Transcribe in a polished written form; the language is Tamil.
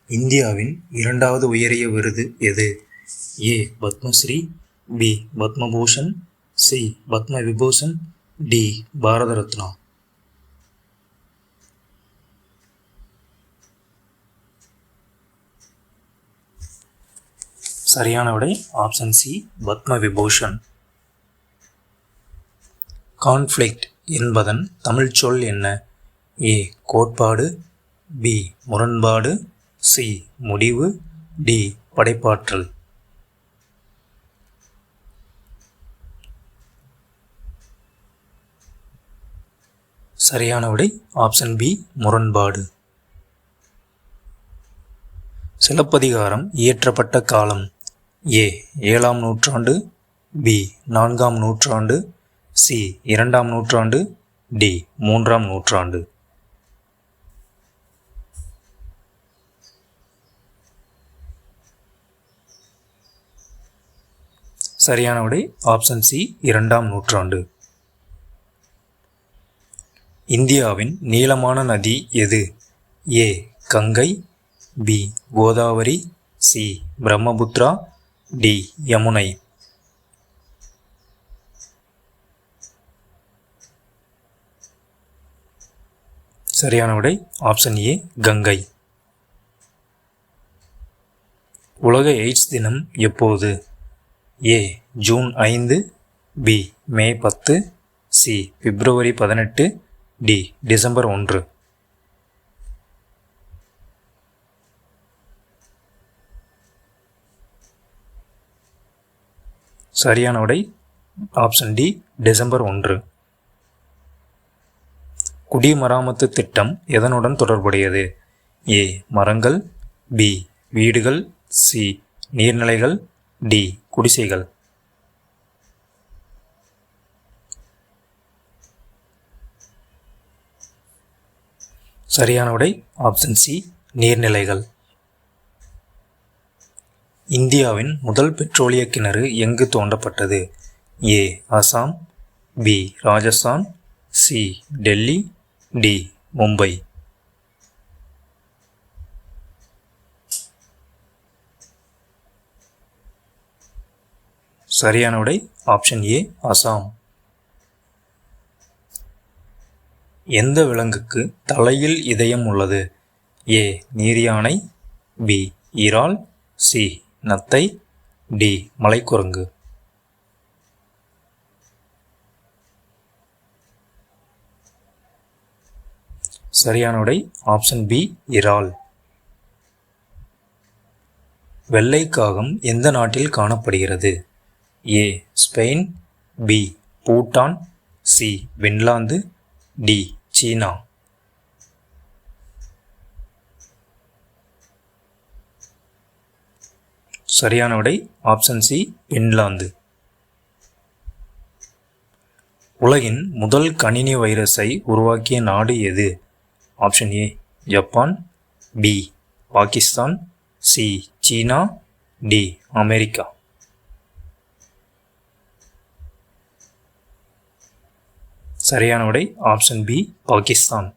இந்தியாவின் இரண்டாவது உயரிய விருது எது? A. Padmashri, B. Padmabhushan, C. Padma Vibhushan, D. Bharat Ratna. சரியான விடை option C, Padma Vibhushan. Conflict என்பதன் தமிழ் சொல் என்ன? ஏ. கோட்பாடு, பி. முரண்பாடு, சி. முடிவு, டி. படைப்பாற்றல். சரியான விடை ஆப்ஷன் பி, முரண்பாடு. சிலப்பதிகாரம் இயற்றப்பட்ட காலம். ஏ. 7ஆம் நூற்றாண்டு, பி. 4ஆம் நூற்றாண்டு, சி. 2ஆம் நூற்றாண்டு, டி. 3ஆம் நூற்றாண்டு. சரியான விடை ஆப்ஷன் சி, 2ஆம் நூற்றாண்டு. இந்தியாவின் நீளமான நதி எது? A. Ganga, B. Godavari, C. Brahmaputra, D. Yamuna. சரியான விடை ஆப்ஷன் ஏ, கங்கை. உலக எய்ட்ஸ் தினம் எப்போது? A. June 5, B. May 10, C. February 18, D. December 1. சரியான விடை ஆப்ஷன் டி, டிசம்பர் 1. குடிமராமத்து திட்டம் எதனுடன் தொடர்புடையது? ஏ. மரங்கள், பி. வீடுகள், சி. நீர்நிலைகள், டி. குடிசைகள். சரியான விடை ஆப்ஷன் சி, நீர்நிலைகள். இந்தியாவின் முதல் பெட்ரோலிய கிணறு எங்கு தோண்டப்பட்டது? A. Assam, B. Rajasthan, C. Delhi, D. Mumbai. சரியான விடை ஆப்ஷன் ஏ, அசாம். எந்த விலங்குக்கு தலையில் இதயம் உள்ளது? ஏ. நீர்யானை, பி. இறால், சி. நத்தை, டி. மலைக்குரங்கு. சரியான விடை ஆப்ஷன் பி, இறால். வெள்ளை காகம் எந்த நாட்டில் காணப்படுகிறது? A. Spain, B. Bhutan, C. Finland, D. China. சரியான விடை ஆப்ஷன் சி, பின்லாந்து. உலகின் முதல் கணினி வைரஸை உருவாக்கிய நாடு எது? Option A. Japan, B. Pakistan, C. சீனா, டி. அமெரிக்கா. சரியான விடை ஆப்ஷன் பி, பாகிஸ்தான்.